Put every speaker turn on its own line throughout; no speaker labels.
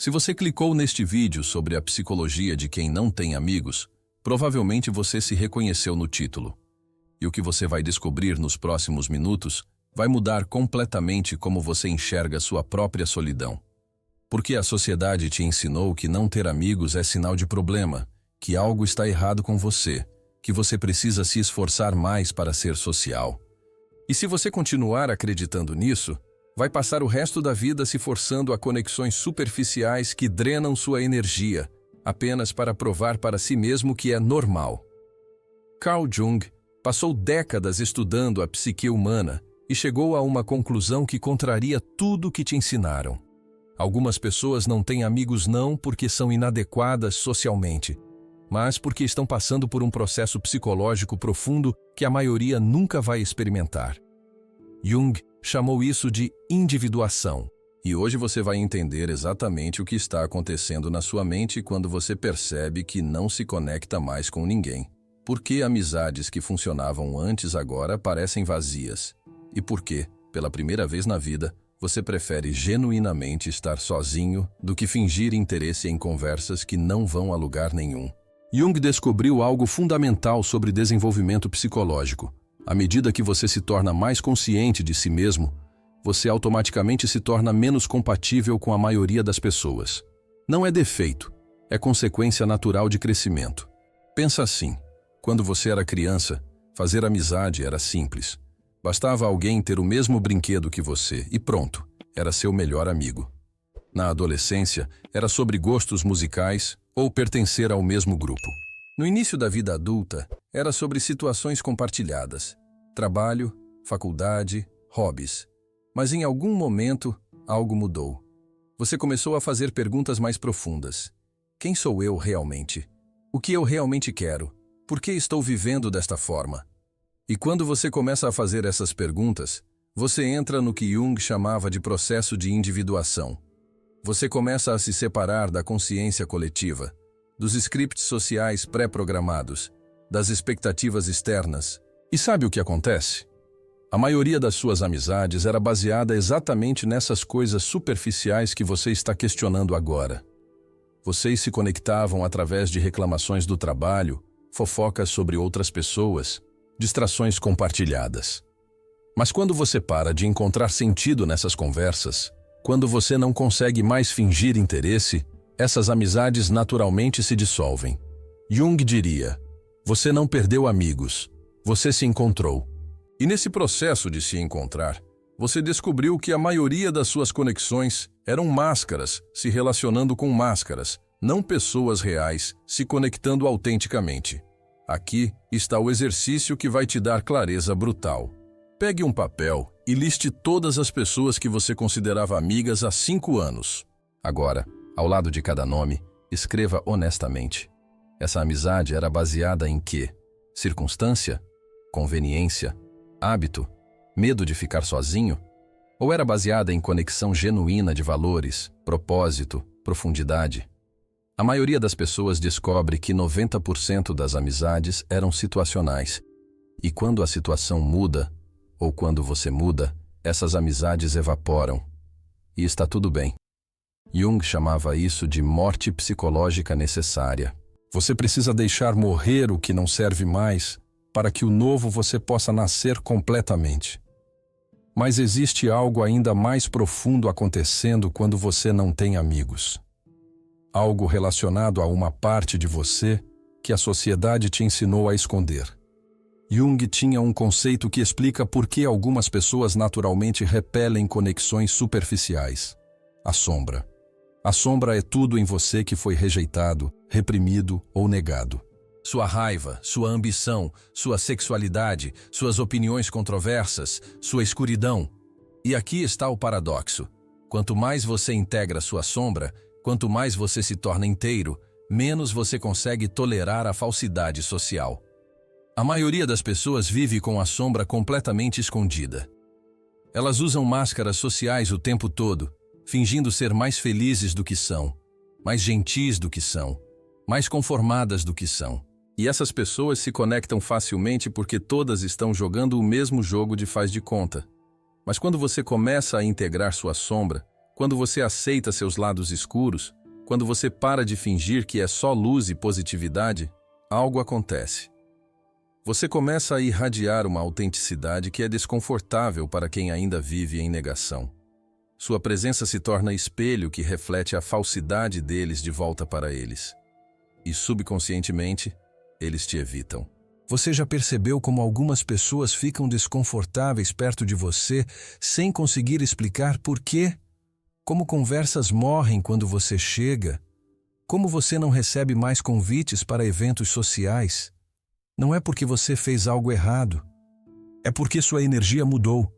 Se você clicou neste vídeo sobre a psicologia de quem não tem amigos, provavelmente você se reconheceu no título. E o que você vai descobrir nos próximos minutos vai mudar completamente como você enxerga sua própria solidão. Porque a sociedade te ensinou que não ter amigos é sinal de problema, que algo está errado com você, que você precisa se esforçar mais para ser social. E se você continuar acreditando nisso, vai passar o resto da vida se forçando a conexões superficiais que drenam sua energia, apenas para provar para si mesmo que é normal. Carl Jung passou décadas estudando a psique humana e chegou a uma conclusão que contraria tudo que te ensinaram. Algumas pessoas não têm amigos não porque são inadequadas socialmente, mas porque estão passando por um processo psicológico profundo que a maioria nunca vai experimentar. Jung chamou isso de individuação. E hoje você vai entender exatamente o que está acontecendo na sua mente quando você percebe que não se conecta mais com ninguém. Por que amizades que funcionavam antes agora parecem vazias? E por que, pela primeira vez na vida, você prefere genuinamente estar sozinho do que fingir interesse em conversas que não vão a lugar nenhum? Jung descobriu algo fundamental sobre desenvolvimento psicológico. À medida que você se torna mais consciente de si mesmo, você automaticamente se torna menos compatível com a maioria das pessoas. Não é defeito, é consequência natural de crescimento. Pensa assim, quando você era criança, fazer amizade era simples. Bastava alguém ter o mesmo brinquedo que você e pronto, era seu melhor amigo. Na adolescência, era sobre gostos musicais ou pertencer ao mesmo grupo. No início da vida adulta, era sobre situações compartilhadas, trabalho, faculdade, hobbies. Mas em algum momento, algo mudou. Você começou a fazer perguntas mais profundas. Quem sou eu realmente? O que eu realmente quero? Por que estou vivendo desta forma? E quando você começa a fazer essas perguntas, você entra no que Jung chamava de processo de individuação. Você começa a se separar da consciência coletiva, dos scripts sociais pré-programados, das expectativas externas. E sabe o que acontece? A maioria das suas amizades era baseada exatamente nessas coisas superficiais que você está questionando agora. Vocês se conectavam através de reclamações do trabalho, fofocas sobre outras pessoas, distrações compartilhadas. Mas quando você para de encontrar sentido nessas conversas, quando você não consegue mais fingir interesse, essas amizades naturalmente se dissolvem. Jung diria, você não perdeu amigos, você se encontrou. E nesse processo de se encontrar, você descobriu que a maioria das suas conexões eram máscaras se relacionando com máscaras, não pessoas reais se conectando autenticamente. Aqui está o exercício que vai te dar clareza brutal. Pegue um papel e liste todas as pessoas que você considerava amigas há 5 anos. Agora, ao lado de cada nome, escreva honestamente. Essa amizade era baseada em quê? Circunstância? Conveniência? Hábito? Medo de ficar sozinho? Ou era baseada em conexão genuína de valores, propósito, profundidade? A maioria das pessoas descobre que 90% das amizades eram situacionais. E quando a situação muda, ou quando você muda, essas amizades evaporam. E está tudo bem. Jung chamava isso de morte psicológica necessária. Você precisa deixar morrer o que não serve mais para que o novo você possa nascer completamente. Mas existe algo ainda mais profundo acontecendo quando você não tem amigos. Algo relacionado a uma parte de você que a sociedade te ensinou a esconder. Jung tinha um conceito que explica por que algumas pessoas naturalmente repelem conexões superficiais. A sombra. A sombra é tudo em você que foi rejeitado, reprimido ou negado. Sua raiva, sua ambição, sua sexualidade, suas opiniões controversas, sua escuridão. E aqui está o paradoxo. Quanto mais você integra sua sombra, quanto mais você se torna inteiro, menos você consegue tolerar a falsidade social. A maioria das pessoas vive com a sombra completamente escondida. Elas usam máscaras sociais o tempo todo, fingindo ser mais felizes do que são, mais gentis do que são, mais conformadas do que são. E essas pessoas se conectam facilmente porque todas estão jogando o mesmo jogo de faz de conta. Mas quando você começa a integrar sua sombra, quando você aceita seus lados escuros, quando você para de fingir que é só luz e positividade, algo acontece. Você começa a irradiar uma autenticidade que é desconfortável para quem ainda vive em negação. Sua presença se torna espelho que reflete a falsidade deles de volta para eles. E subconscientemente, eles te evitam. Você já percebeu como algumas pessoas ficam desconfortáveis perto de você sem conseguir explicar por quê? Como conversas morrem quando você chega? Como você não recebe mais convites para eventos sociais? Não é porque você fez algo errado. É porque sua energia mudou.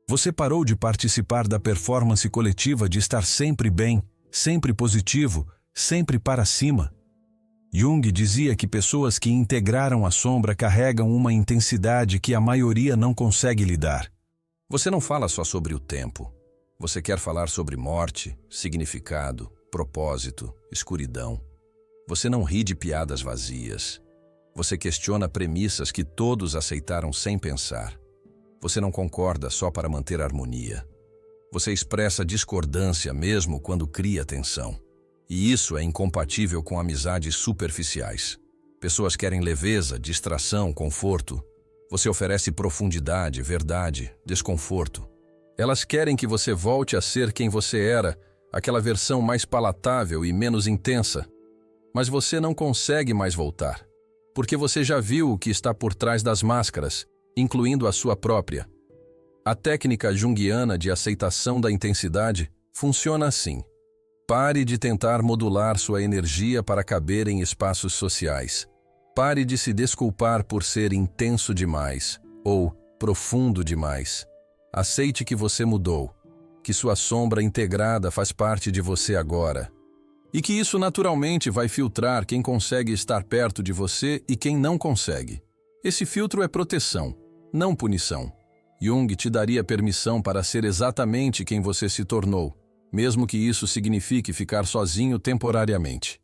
Você parou de participar da performance coletiva de estar sempre bem, sempre positivo, sempre para cima. Jung dizia que pessoas que integraram a sombra carregam uma intensidade que a maioria não consegue lidar. Você não fala só sobre o tempo. Você quer falar sobre morte, significado, propósito, escuridão. Você não ri de piadas vazias. Você questiona premissas que todos aceitaram sem pensar. Você não concorda só para manter harmonia. Você expressa discordância mesmo quando cria tensão. E isso é incompatível com amizades superficiais. Pessoas querem leveza, distração, conforto. Você oferece profundidade, verdade, desconforto. Elas querem que você volte a ser quem você era, aquela versão mais palatável e menos intensa. Mas você não consegue mais voltar, porque você já viu o que está por trás das máscaras, incluindo a sua própria. A técnica junguiana de aceitação da intensidade funciona assim. Pare de tentar modular sua energia para caber em espaços sociais. Pare de se desculpar por ser intenso demais ou profundo demais. Aceite que você mudou, que sua sombra integrada faz parte de você agora. E que isso naturalmente vai filtrar quem consegue estar perto de você e quem não consegue. Esse filtro é proteção, não punição. Jung te daria permissão para ser exatamente quem você se tornou, mesmo que isso signifique ficar sozinho temporariamente.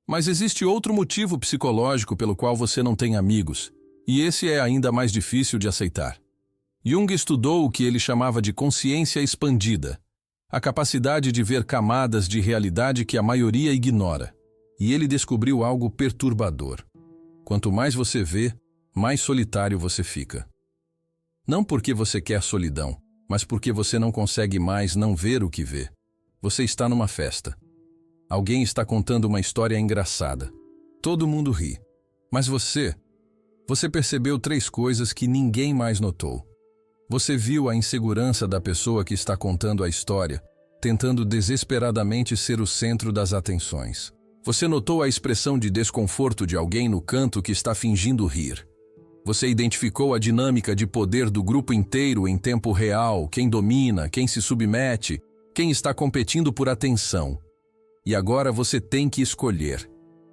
Mas existe outro motivo psicológico pelo qual você não tem amigos, e esse é ainda mais difícil de aceitar. Jung estudou o que ele chamava de consciência expandida, a capacidade de ver camadas de realidade que a maioria ignora. E ele descobriu algo perturbador. Quanto mais você vê, mais solitário você fica. Não porque você quer solidão, mas porque você não consegue mais não ver o que vê. Você está numa festa. Alguém está contando uma história engraçada. Todo mundo ri. Mas você percebeu 3 coisas que ninguém mais notou. Você viu a insegurança da pessoa que está contando a história, tentando desesperadamente ser o centro das atenções. Você notou a expressão de desconforto de alguém no canto que está fingindo rir. Você identificou a dinâmica de poder do grupo inteiro em tempo real, quem domina, quem se submete, quem está competindo por atenção. E agora você tem que escolher.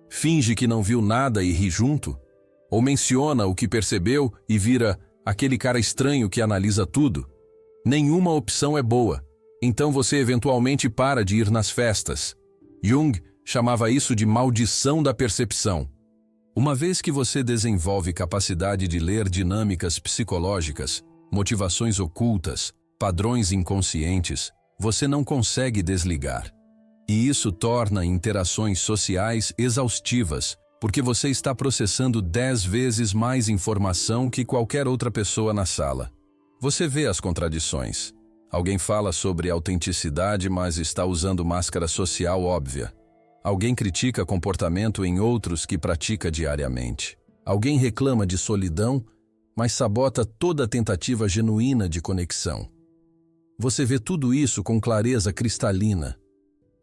Finge que não viu nada e ri junto? Ou menciona o que percebeu e vira aquele cara estranho que analisa tudo? Nenhuma opção é boa. Então você eventualmente para de ir nas festas. Jung chamava isso de maldição da percepção. Uma vez que você desenvolve capacidade de ler dinâmicas psicológicas, motivações ocultas, padrões inconscientes, você não consegue desligar. E isso torna interações sociais exaustivas, porque você está processando 10 vezes mais informação que qualquer outra pessoa na sala. Você vê as contradições. Alguém fala sobre autenticidade, mas está usando máscara social óbvia. Alguém critica comportamento em outros que pratica diariamente. Alguém reclama de solidão, mas sabota toda tentativa genuína de conexão. Você vê tudo isso com clareza cristalina.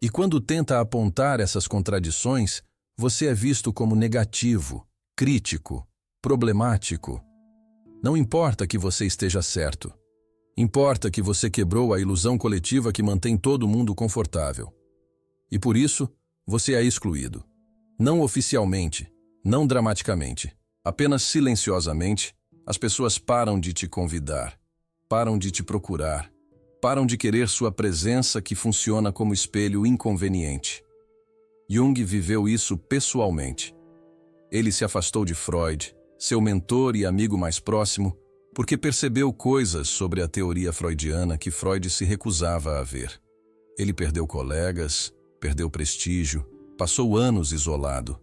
E quando tenta apontar essas contradições, você é visto como negativo, crítico, problemático. Não importa que você esteja certo. Importa que você quebrou a ilusão coletiva que mantém todo mundo confortável. E por isso, você é excluído. Não oficialmente, não dramaticamente, apenas silenciosamente, as pessoas param de te convidar, param de te procurar, param de querer sua presença que funciona como espelho inconveniente. Jung viveu isso pessoalmente. Ele se afastou de Freud, seu mentor e amigo mais próximo, porque percebeu coisas sobre a teoria freudiana que Freud se recusava a ver. Ele perdeu colegas, perdeu prestígio, passou anos isolado.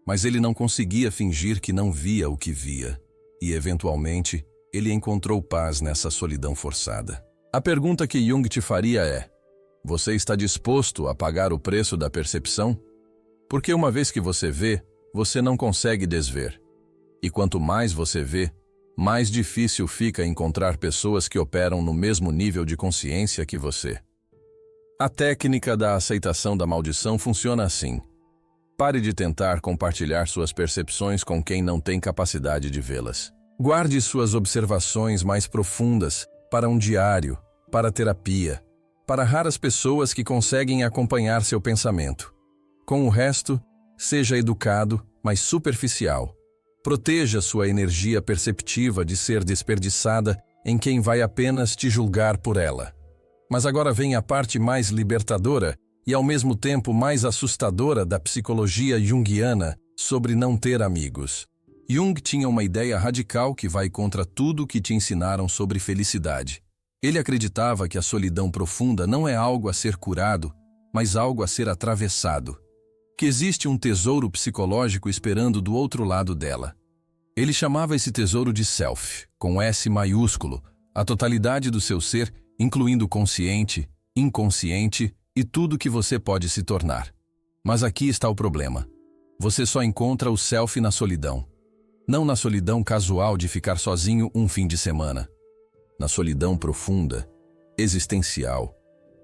Mas ele não conseguia fingir que não via o que via. E, eventualmente, ele encontrou paz nessa solidão forçada. A pergunta que Jung te faria é: você está disposto a pagar o preço da percepção? Porque uma vez que você vê, você não consegue desver. E quanto mais você vê, mais difícil fica encontrar pessoas que operam no mesmo nível de consciência que você. A técnica da aceitação da maldição funciona assim. Pare de tentar compartilhar suas percepções com quem não tem capacidade de vê-las. Guarde suas observações mais profundas para um diário, para terapia, para raras pessoas que conseguem acompanhar seu pensamento. Com o resto, seja educado, mas superficial. Proteja sua energia perceptiva de ser desperdiçada em quem vai apenas te julgar por ela. Mas agora vem a parte mais libertadora e ao mesmo tempo mais assustadora da psicologia junguiana sobre não ter amigos. Jung tinha uma ideia radical que vai contra tudo que te ensinaram sobre felicidade. Ele acreditava que a solidão profunda não é algo a ser curado, mas algo a ser atravessado. Que existe um tesouro psicológico esperando do outro lado dela. Ele chamava esse tesouro de self, com S maiúsculo, a totalidade do seu ser, incluindo consciente, inconsciente e tudo que você pode se tornar. Mas aqui está o problema. Você só encontra o self na solidão. Não na solidão casual de ficar sozinho um fim de semana. Na solidão profunda, existencial,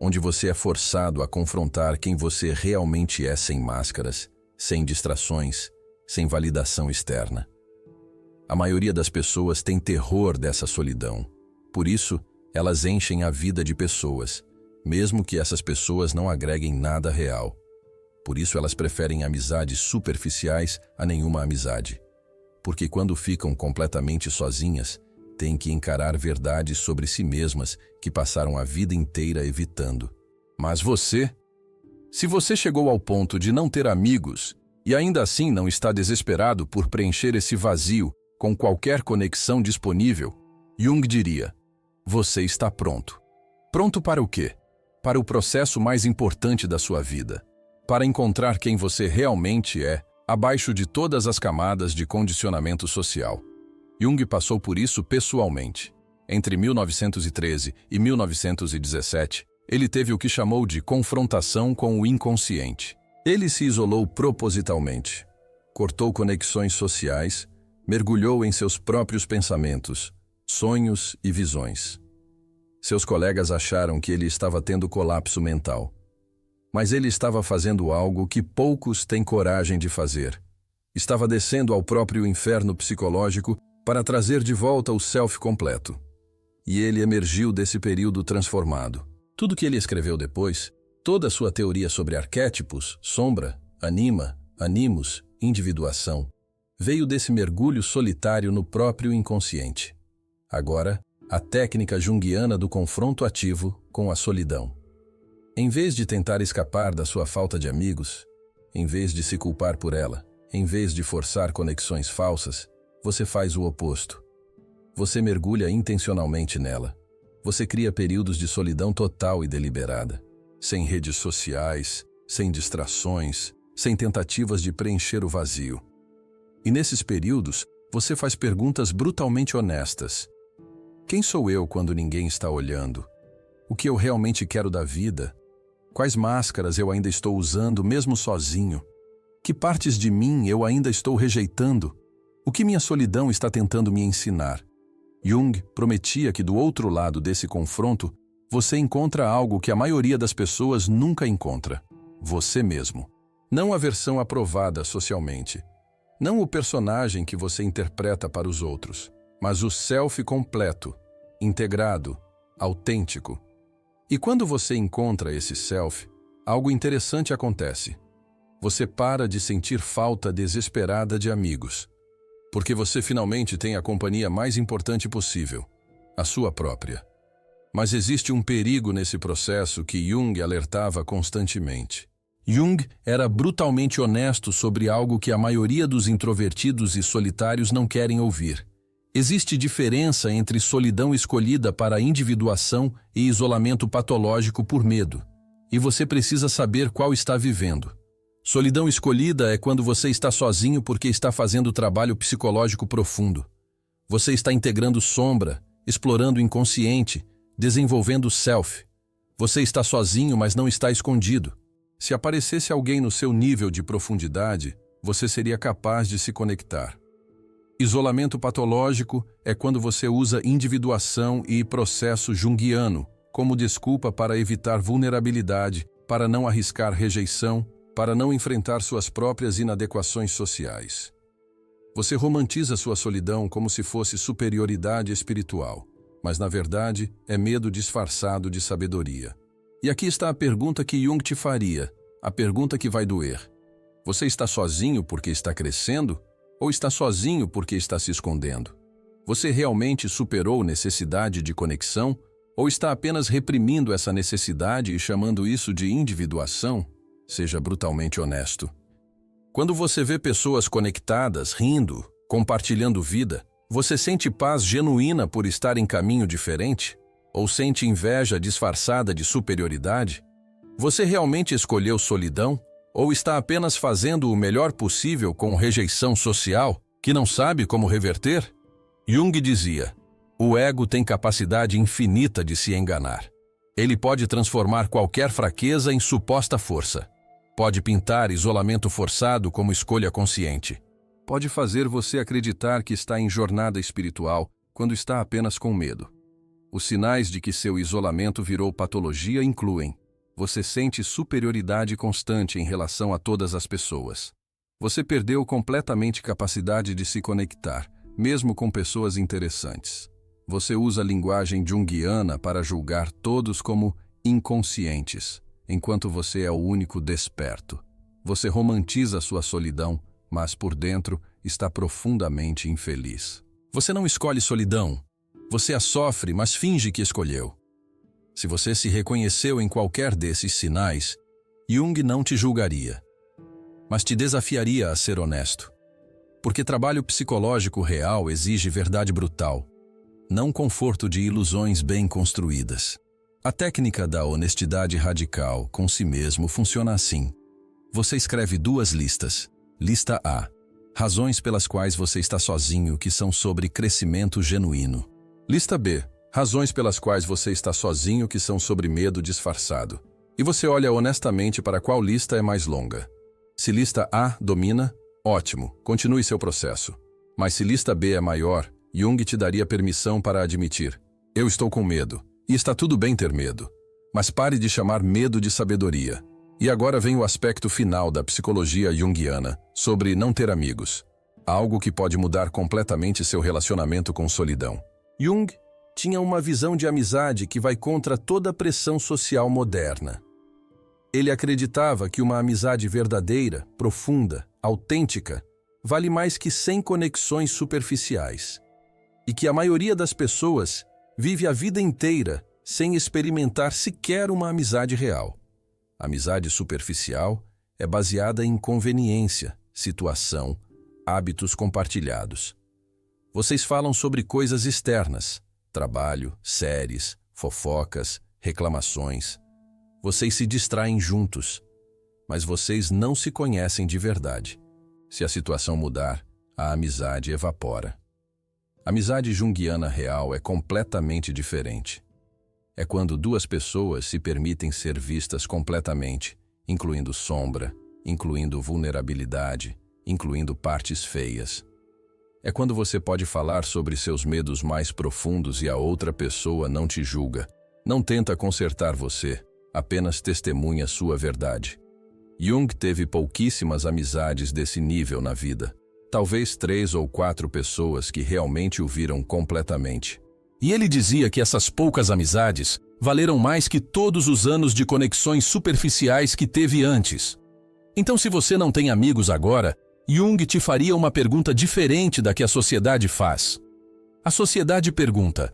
onde você é forçado a confrontar quem você realmente é sem máscaras, sem distrações, sem validação externa. A maioria das pessoas tem terror dessa solidão. Por isso, elas enchem a vida de pessoas, mesmo que essas pessoas não agreguem nada real. Por isso elas preferem amizades superficiais a nenhuma amizade. Porque quando ficam completamente sozinhas, têm que encarar verdades sobre si mesmas que passaram a vida inteira evitando. Mas você? Se você chegou ao ponto de não ter amigos e ainda assim não está desesperado por preencher esse vazio com qualquer conexão disponível, Jung diria: você está pronto. Pronto para o quê? Para o processo mais importante da sua vida. Para encontrar quem você realmente é, abaixo de todas as camadas de condicionamento social. Jung passou por isso pessoalmente. Entre 1913 e 1917, ele teve o que chamou de confrontação com o inconsciente. Ele se isolou propositalmente, cortou conexões sociais, mergulhou em seus próprios pensamentos, sonhos e visões. Seus colegas acharam que ele estava tendo colapso mental. Mas ele estava fazendo algo que poucos têm coragem de fazer. Estava descendo ao próprio inferno psicológico para trazer de volta o self completo. E ele emergiu desse período transformado. Tudo que ele escreveu depois, toda a sua teoria sobre arquétipos, sombra, anima, animus, individuação, veio desse mergulho solitário no próprio inconsciente. Agora, a técnica junguiana do confronto ativo com a solidão. Em vez de tentar escapar da sua falta de amigos, em vez de se culpar por ela, em vez de forçar conexões falsas, você faz o oposto. Você mergulha intencionalmente nela. Você cria períodos de solidão total e deliberada. Sem redes sociais, sem distrações, sem tentativas de preencher o vazio. E nesses períodos, você faz perguntas brutalmente honestas. Quem sou eu quando ninguém está olhando? O que eu realmente quero da vida? Quais máscaras eu ainda estou usando mesmo sozinho? Que partes de mim eu ainda estou rejeitando? O que minha solidão está tentando me ensinar? Jung prometia que do outro lado desse confronto, você encontra algo que a maioria das pessoas nunca encontra. Você mesmo. Não a versão aprovada socialmente. Não o personagem que você interpreta para os outros, mas o self completo, integrado, autêntico. E quando você encontra esse self, algo interessante acontece. Você para de sentir falta desesperada de amigos, porque você finalmente tem a companhia mais importante possível, a sua própria. Mas existe um perigo nesse processo que Jung alertava constantemente. Jung era brutalmente honesto sobre algo que a maioria dos introvertidos e solitários não querem ouvir. Existe diferença entre solidão escolhida para individuação e isolamento patológico por medo. e você precisa saber qual está vivendo. Solidão escolhida é quando você está sozinho porque está fazendo trabalho psicológico profundo. Você está integrando sombra, explorando o inconsciente, desenvolvendo o self. Você está sozinho, mas não está escondido. Se aparecesse alguém no seu nível de profundidade, você seria capaz de se conectar. Isolamento patológico é quando você usa individuação e processo junguiano como desculpa para evitar vulnerabilidade, para não arriscar rejeição, para não enfrentar suas próprias inadequações sociais. Você romantiza sua solidão como se fosse superioridade espiritual, mas na verdade é medo disfarçado de sabedoria. E aqui está a pergunta que Jung te faria, a pergunta que vai doer. Você está sozinho porque está crescendo ou está sozinho porque está se escondendo? Você realmente superou necessidade de conexão ou está apenas reprimindo essa necessidade e chamando isso de individuação? Seja brutalmente honesto. Quando você vê pessoas conectadas, rindo, compartilhando vida, você sente paz genuína por estar em caminho diferente? Ou sente inveja disfarçada de superioridade? Você realmente escolheu solidão? Ou está apenas fazendo o melhor possível com rejeição social, que não sabe como reverter? Jung dizia, o ego tem capacidade infinita de se enganar. Ele pode transformar qualquer fraqueza em suposta força. Pode pintar isolamento forçado como escolha consciente. Pode fazer você acreditar que está em jornada espiritual quando está apenas com medo. Os sinais de que seu isolamento virou patologia incluem: você sente superioridade constante em relação a todas as pessoas. Você perdeu completamente capacidade de se conectar, mesmo com pessoas interessantes. Você usa a linguagem junguiana para julgar todos como inconscientes, enquanto você é o único desperto. Você romantiza sua solidão, mas por dentro está profundamente infeliz. Você não escolhe solidão. Você a sofre, mas finge que escolheu. Se você se reconheceu em qualquer desses sinais, Jung não te julgaria, mas te desafiaria a ser honesto. Porque trabalho psicológico real exige verdade brutal, não conforto de ilusões bem construídas. A técnica da honestidade radical com si mesmo funciona assim. Você escreve 2 listas. Lista A. Razões pelas quais você está sozinho que são sobre crescimento genuíno. Lista B. Razões pelas quais você está sozinho que são sobre medo disfarçado. E você olha honestamente para qual lista é mais longa. Se lista A domina, ótimo, continue seu processo. Mas se lista B é maior, Jung te daria permissão para admitir: eu estou com medo. E está tudo bem ter medo. Mas pare de chamar medo de sabedoria. E agora vem o aspecto final da psicologia junguiana, sobre não ter amigos. Algo que pode mudar completamente seu relacionamento com solidão. Jung tinha uma visão de amizade que vai contra toda a pressão social moderna. Ele acreditava que uma amizade verdadeira, profunda, autêntica, vale mais que 100 conexões superficiais. E que a maioria das pessoas vive a vida inteira sem experimentar sequer uma amizade real. A amizade superficial é baseada em conveniência, situação, hábitos compartilhados. Vocês falam sobre coisas externas, trabalho, séries, fofocas, reclamações. Vocês se distraem juntos, mas vocês não se conhecem de verdade. Se a situação mudar, a amizade evapora. A amizade junguiana real é completamente diferente. É quando 2 pessoas se permitem ser vistas completamente, incluindo sombra, incluindo vulnerabilidade, incluindo partes feias. É quando você pode falar sobre seus medos mais profundos e a outra pessoa não te julga, não tenta consertar você, apenas testemunha sua verdade. Jung teve pouquíssimas amizades desse nível na vida. Talvez 3 ou 4 pessoas que realmente o viram completamente. E ele dizia que essas poucas amizades valeram mais que todos os anos de conexões superficiais que teve antes. Então, se você não tem amigos agora, Jung te faria uma pergunta diferente da que a sociedade faz. A sociedade pergunta: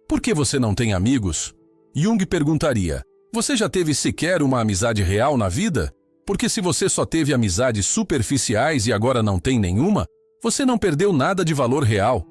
por que você não tem amigos? Jung perguntaria: você já teve sequer uma amizade real na vida? Porque se você só teve amizades superficiais e agora não tem nenhuma, você não perdeu nada de valor real.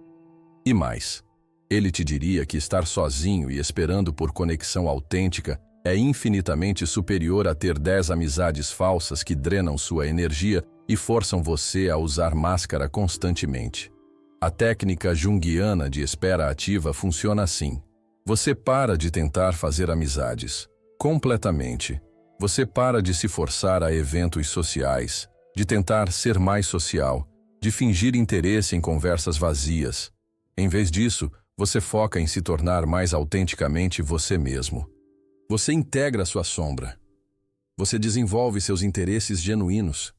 E mais, ele te diria que estar sozinho e esperando por conexão autêntica É infinitamente superior a ter 10 amizades falsas que drenam sua energia e forçam você a usar máscara constantemente. A técnica junguiana de espera ativa funciona assim. Você para de tentar fazer amizades. Completamente. Você para de se forçar a eventos sociais, de tentar ser mais social, de fingir interesse em conversas vazias. Em vez disso, você foca em se tornar mais autenticamente você mesmo. Você integra sua sombra. Você desenvolve seus interesses genuínos.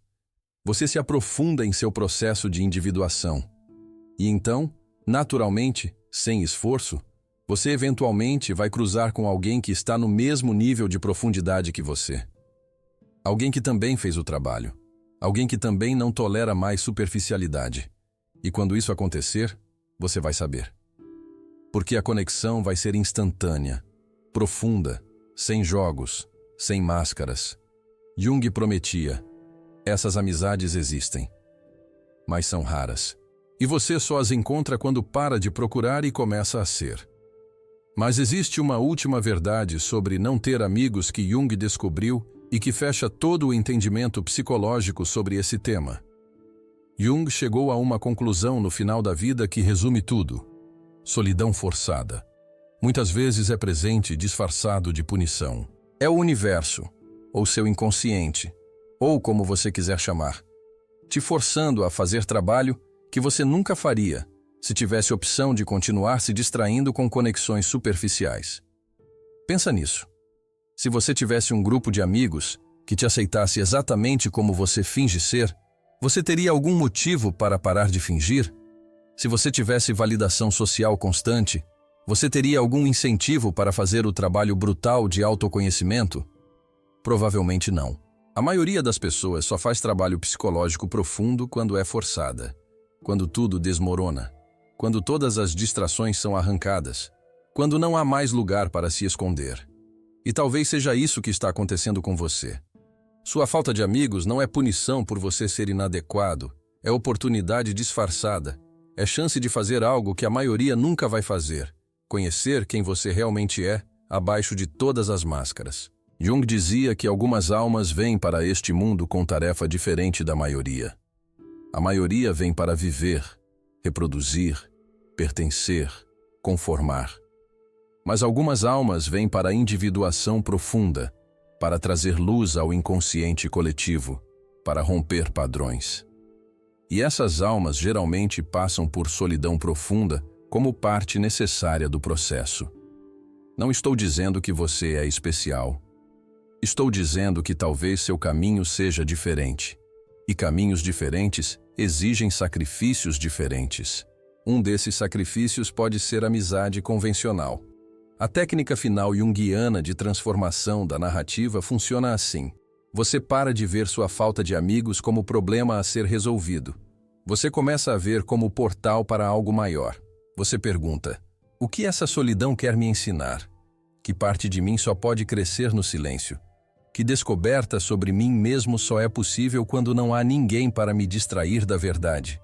Você se aprofunda em seu processo de individuação. E então, naturalmente, sem esforço, você eventualmente vai cruzar com alguém que está no mesmo nível de profundidade que você. Alguém que também fez o trabalho. Alguém que também não tolera mais superficialidade. E quando isso acontecer, você vai saber. Porque a conexão vai ser instantânea, profunda, sem jogos, sem máscaras. Jung prometia: essas amizades existem, mas são raras. E você só as encontra quando para de procurar e começa a ser. Mas existe uma última verdade sobre não ter amigos que Jung descobriu e que fecha todo o entendimento psicológico sobre esse tema. Jung chegou a uma conclusão no final da vida que resume tudo: solidão forçada. Muitas vezes é presente disfarçado de punição. É o universo, ou seu inconsciente, ou como você quiser chamar, te forçando a fazer trabalho que você nunca faria se tivesse opção de continuar se distraindo com conexões superficiais. Pensa nisso. Se você tivesse um grupo de amigos que te aceitasse exatamente como você finge ser, você teria algum motivo para parar de fingir? Se você tivesse validação social constante, você teria algum incentivo para fazer o trabalho brutal de autoconhecimento? Provavelmente não. A maioria das pessoas só faz trabalho psicológico profundo quando é forçada, quando tudo desmorona, quando todas as distrações são arrancadas, quando não há mais lugar para se esconder. E talvez seja isso que está acontecendo com você. Sua falta de amigos não é punição por você ser inadequado, é oportunidade disfarçada, é chance de fazer algo que a maioria nunca vai fazer. Conhecer quem você realmente é, abaixo de todas as máscaras. Jung dizia que algumas almas vêm para este mundo com tarefa diferente da maioria. A maioria vem para viver, reproduzir, pertencer, conformar. Mas algumas almas vêm para a individuação profunda, para trazer luz ao inconsciente coletivo, para romper padrões. E essas almas geralmente passam por solidão profunda como parte necessária do processo. Não estou dizendo que você é especial. Estou dizendo que talvez seu caminho seja diferente. E caminhos diferentes exigem sacrifícios diferentes. Um desses sacrifícios pode ser amizade convencional. A técnica final junguiana de transformação da narrativa funciona assim. Você para de ver sua falta de amigos como problema a ser resolvido. Você começa a ver como portal para algo maior. Você pergunta: o que essa solidão quer me ensinar? Que parte de mim só pode crescer no silêncio? Que descoberta sobre mim mesmo só é possível quando não há ninguém para me distrair da verdade?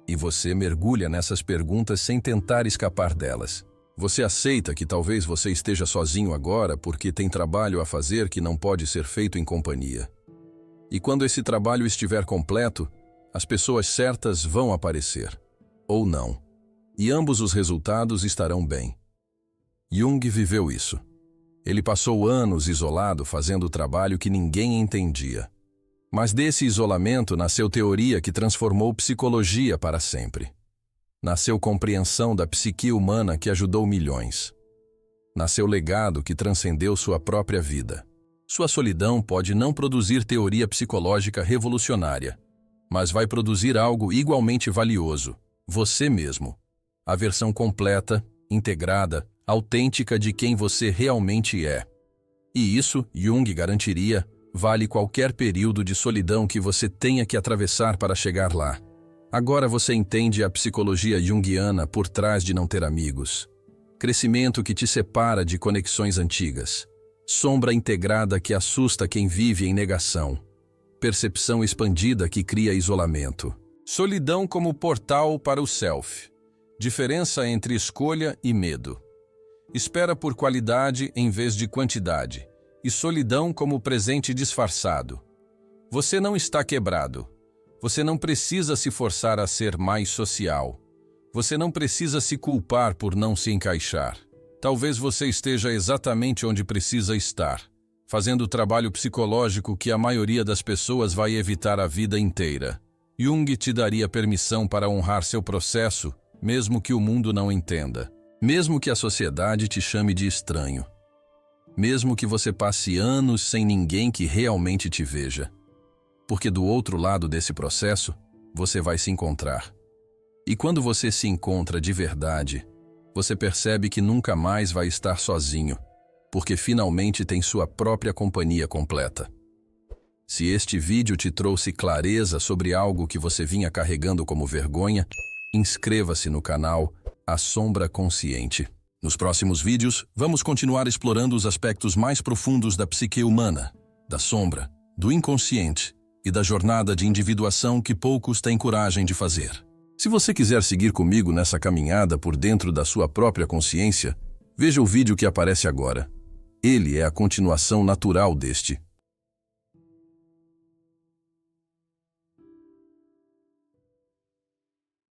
E você mergulha nessas perguntas sem tentar escapar delas. Você aceita que talvez você esteja sozinho agora porque tem trabalho a fazer que não pode ser feito em companhia. E quando esse trabalho estiver completo, as pessoas certas vão aparecer. Ou não. E ambos os resultados estarão bem. Jung viveu isso. Ele passou anos isolado fazendo o trabalho que ninguém entendia. Mas desse isolamento nasceu teoria que transformou psicologia para sempre. Nasceu compreensão da psique humana que ajudou milhões. Nasceu legado que transcendeu sua própria vida. Sua solidão pode não produzir teoria psicológica revolucionária, mas vai produzir algo igualmente valioso: você mesmo. A versão completa, integrada, autêntica de quem você realmente é. E isso, Jung garantiria, vale qualquer período de solidão que você tenha que atravessar para chegar lá. Agora você entende a psicologia junguiana por trás de não ter amigos. Crescimento que te separa de conexões antigas. Sombra integrada que assusta quem vive em negação. Percepção expandida que cria isolamento. Solidão como portal para o self. Diferença entre escolha e medo. Espera por qualidade em vez de quantidade, e solidão como presente disfarçado. Você não está quebrado. Você não precisa se forçar a ser mais social. Você não precisa se culpar por não se encaixar. Talvez você esteja exatamente onde precisa estar, fazendo o trabalho psicológico que a maioria das pessoas vai evitar a vida inteira. Jung te daria permissão para honrar seu processo, mesmo que o mundo não entenda. Mesmo que a sociedade te chame de estranho. Mesmo que você passe anos sem ninguém que realmente te veja. Porque do outro lado desse processo, você vai se encontrar. E quando você se encontra de verdade, você percebe que nunca mais vai estar sozinho, porque finalmente tem sua própria companhia completa. Se este vídeo te trouxe clareza sobre algo que você vinha carregando como vergonha, inscreva-se no canal A Sombra Consciente. Nos próximos vídeos, vamos continuar explorando os aspectos mais profundos da psique humana, da sombra, do inconsciente e da jornada de individuação que poucos têm coragem de fazer. Se você quiser seguir comigo nessa caminhada por dentro da sua própria consciência, veja o vídeo que aparece agora. Ele é a continuação natural deste.